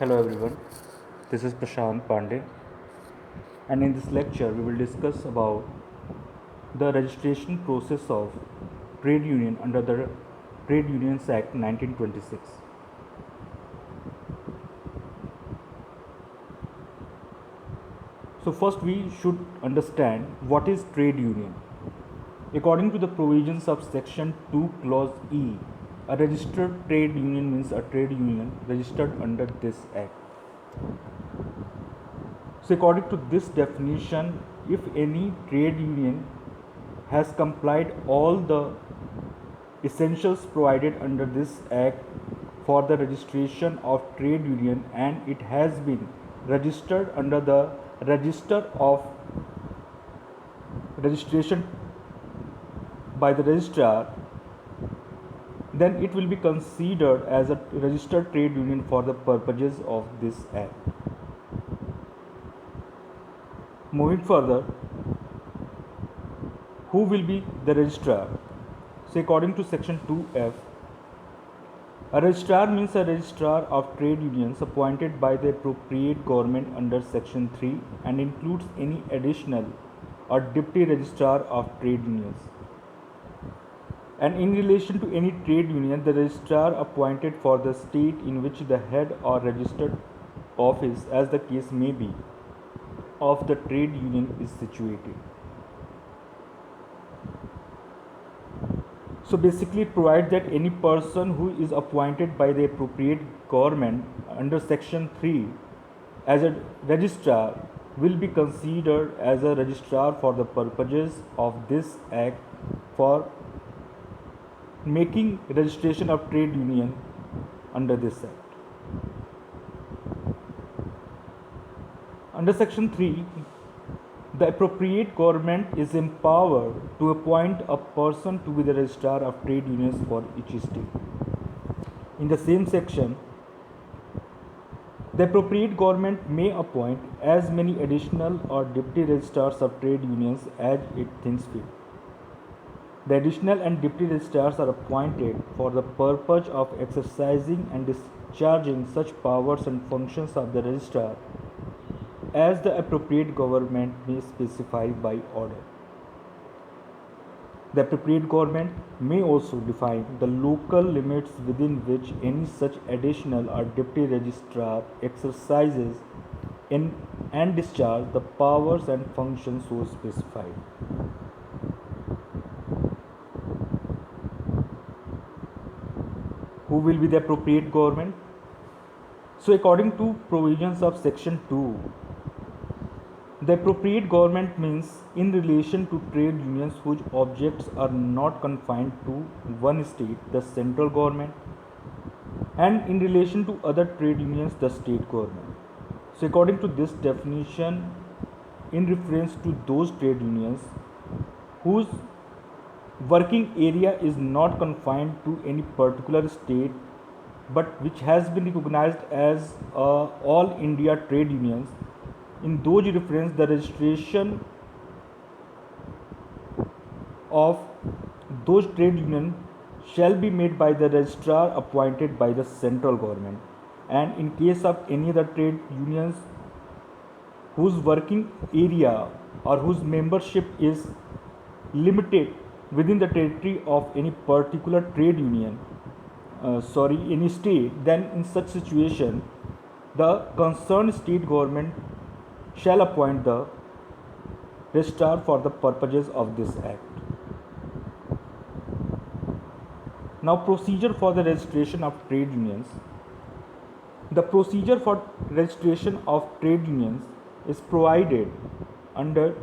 Hello everyone, this is Prashant Pandey, and in this lecture we will discuss about the registration process of trade union under the Trade Unions Act 1926. So first we should understand what is trade union. According to the provisions of section 2 clause E, a registered trade union means a trade union registered under this act. So according to this definition, if any trade union has complied all the essentials provided under this act for the registration of trade union and it has been registered under the register of registration by the registrar, then it will be considered as a registered trade union for the purposes of this act. Moving further, who will be the registrar? So according to section 2F, a registrar means a registrar of trade unions appointed by the appropriate government under section 3 and includes any additional or deputy registrar of trade unions. And in relation to any trade union, the registrar appointed for the state in which the head or registered office, as the case may be, of the trade union is situated. So basically it provides that any person who is appointed by the appropriate government under section 3 as a registrar will be considered as a registrar for the purposes of this act for making registration of trade union under this act. Under section 3, the appropriate government is empowered to appoint a person to be the registrar of trade unions for each state. In the same section, the appropriate government may appoint as many additional or deputy registrars of trade unions as it thinks fit. The additional and deputy registrars are appointed for the purpose of exercising and discharging such powers and functions of the registrar as the appropriate government may specify by order. The appropriate government may also define the local limits within which any such additional or deputy registrar exercises and discharges the powers and functions so specified. Who will be the appropriate government? So according to provisions of section 2, the appropriate government means in relation to trade unions whose objects are not confined to one state, the central government, and in relation to other trade unions, the state government. So according to this definition, in reference to those trade unions whose working area is not confined to any particular state but which has been recognized as all India trade unions, in those reference the registration of those trade unions shall be made by the registrar appointed by the central government, and in case of any other trade unions whose working area or whose membership is limited within the territory of any particular trade union, any state, then in such situation the concerned state government shall appoint the registrar for the purposes of this act. Now, procedure for the registration of trade unions. The procedure for registration of trade unions is provided under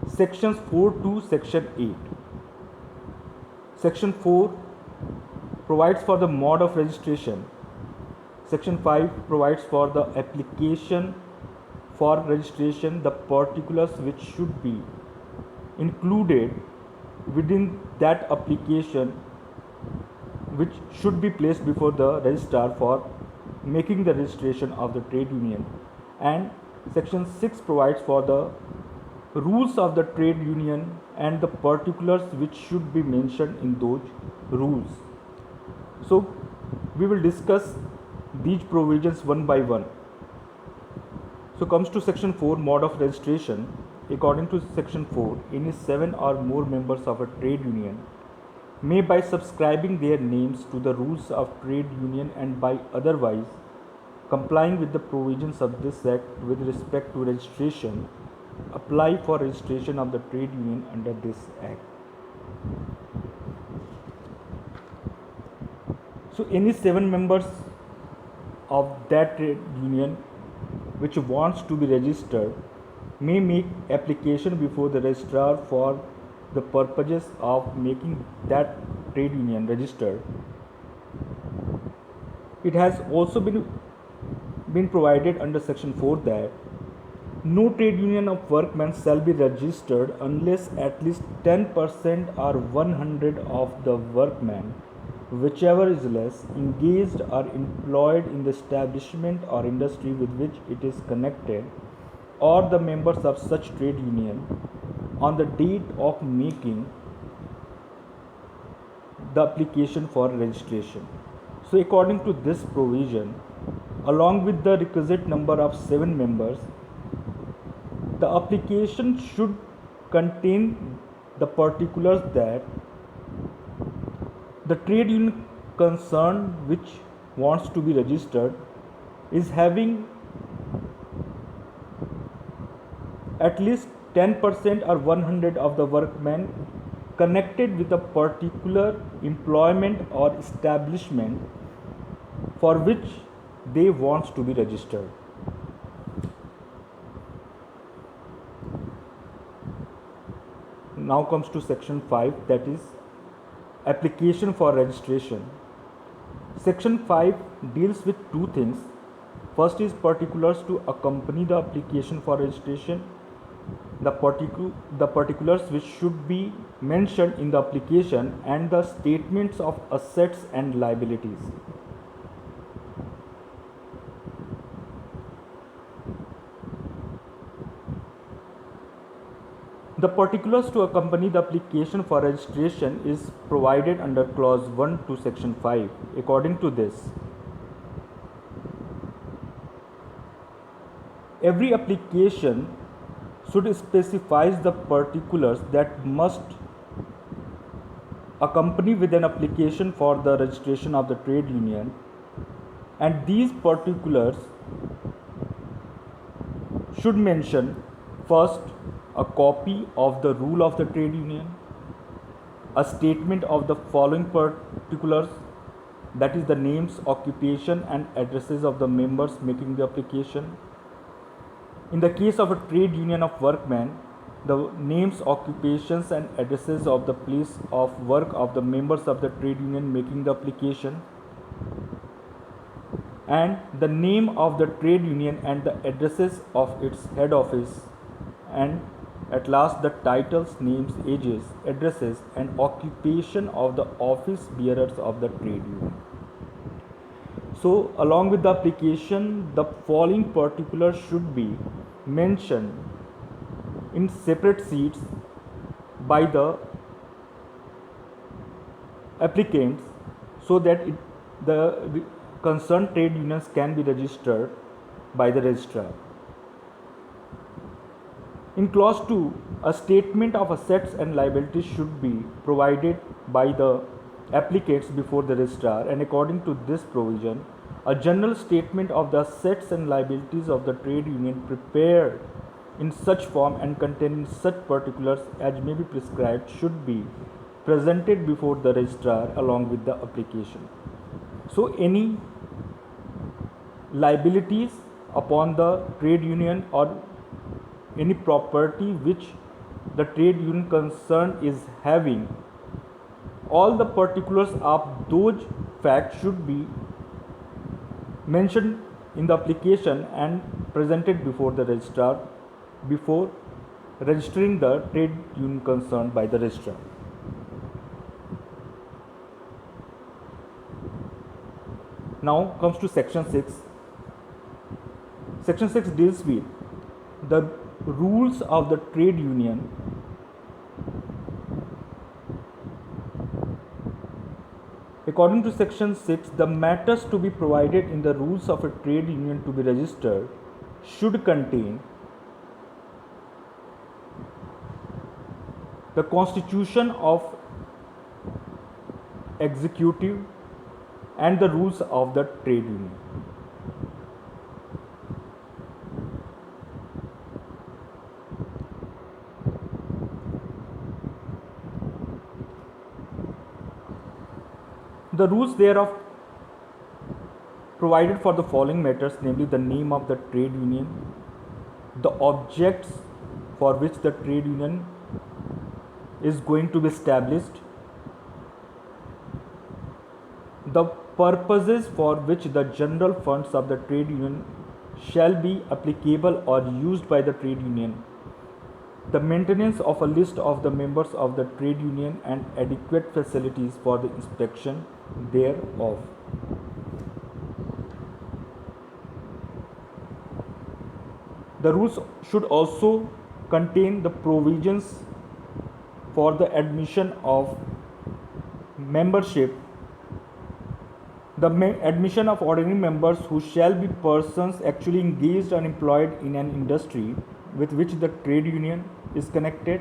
sections 4 to section 8. Section 4 provides for the mode of registration. Section 5 provides for the application for registration, the particulars which should be included within that application, which should be placed before the registrar for making the registration of the trade union. And section 6 provides for the rules of the trade union and the particulars which should be mentioned in those rules. So we will discuss these provisions one by one. So comes to section 4, mode of registration. According to section 4, any 7 or more members of a trade union may, by subscribing their names to the rules of trade union and by otherwise complying with the provisions of this act with respect to registration, apply for registration of the trade union under this act. So any 7 members of that trade union which wants to be registered may make application before the registrar for the purposes of making that trade union registered. It has also been provided under section 4 that no trade union of workmen shall be registered unless at least 10% or 100 of the workmen, whichever is less, engaged or employed in the establishment or industry with which it is connected, or the members of such trade union on the date of making the application for registration. So according to this provision, along with the requisite number of 7 members, the application should contain the particulars that the trade union concerned which wants to be registered is having at least 10% or 100 of the workmen connected with a particular employment or establishment for which they want to be registered. Now comes to section 5, that is application for registration. Section 5 deals with two things. First is particulars to accompany the application for registration, the particulars which should be mentioned in the application, and the statements of assets and liabilities. The particulars to accompany the application for registration is provided under clause 1 to section 5. According to this, every application should specify the particulars that must accompany with an application for the registration of the trade union, and these particulars should mention first a copy of the rule of the trade union, a statement of the following particulars, that is the names, occupation and addresses of the members making the application. In the case of a trade union of workmen, the names, occupations and addresses of the place of work of the members of the trade union making the application, and the name of the trade union and the addresses of its head office, and at last the titles, names, ages, addresses and occupation of the office bearers of the trade union. So along with the application, the following particulars should be mentioned in separate sheets by the applicants so that the concerned trade unions can be registered by the registrar. In clause 2, a statement of assets and liabilities should be provided by the applicants before the registrar, and according to this provision, a general statement of the assets and liabilities of the trade union prepared in such form and containing such particulars as may be prescribed should be presented before the registrar along with the application. So any liabilities upon the trade union or any property which the trade union concerned is having, all the particulars of those facts should be mentioned in the application and presented before the registrar before registering the trade union concerned by the registrar. Now comes to section 6. Section 6 deals with the rules of the trade union According to section 6, the matters to be provided in the rules of a trade union to be registered should contain the constitution of executive and the rules of the trade union. The rules thereof provided for the following matters, namely the name of the trade union, the objects for which the trade union is going to be established, the purposes for which the general funds of the trade union shall be applicable or used by the trade union, the maintenance of a list of the members of the trade union and adequate facilities for the inspection thereof. The rules should also contain the provisions for the admission of membership, the admission of ordinary members who shall be persons actually engaged and employed in an industry with which the trade union is connected.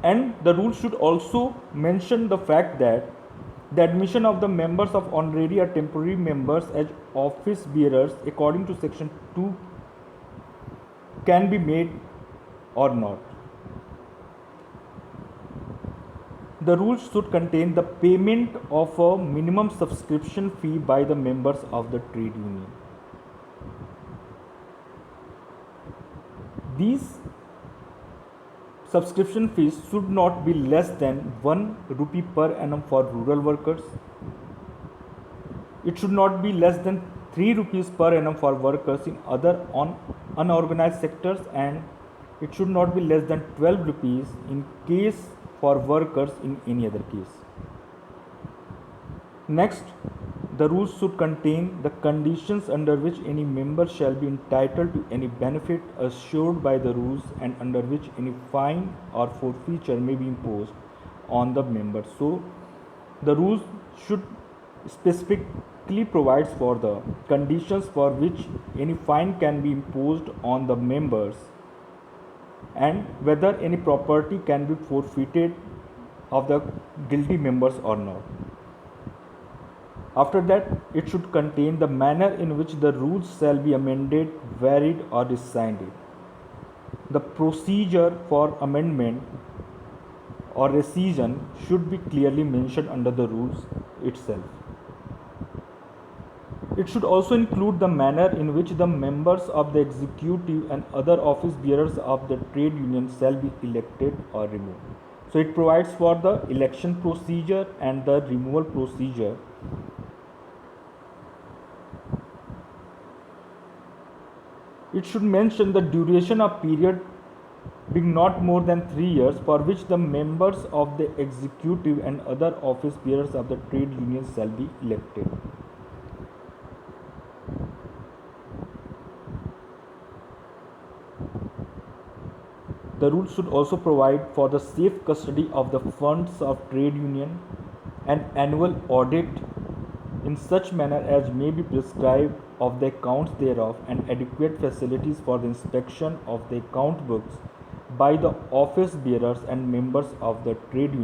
And the rules should also mention the fact that the admission of the members of honorary or temporary members as office bearers according to section 2 can be made or not. The rules should contain the payment of a minimum subscription fee by the members of the trade union. These subscription fees should not be less than 1 rupee per annum for rural workers. It should not be less than 3 rupees per annum for workers in other unorganized sectors, and it should not be less than 12 rupees in case for workers in any other case. Next, the rules should contain the conditions under which any member shall be entitled to any benefit assured by the rules and under which any fine or forfeiture may be imposed on the member. So, the rules should specifically provide for the conditions for which any fine can be imposed on the members and whether any property can be forfeited of the guilty members or not. After that, it should contain the manner in which the rules shall be amended, varied or rescinded. The procedure for amendment or rescission should be clearly mentioned under the rules itself. It should also include the manner in which the members of the executive and other office bearers of the trade union shall be elected or removed. So it provides for the election procedure and the removal procedure. It should mention the duration of period being not more than 3 years for which the members of the executive and other office bearers of the trade union shall be elected. The rules should also provide for the safe custody of the funds of trade union, an annual audit in such manner as may be prescribed of the accounts thereof, and adequate facilities for the inspection of the account books by the office bearers and members of the trade union.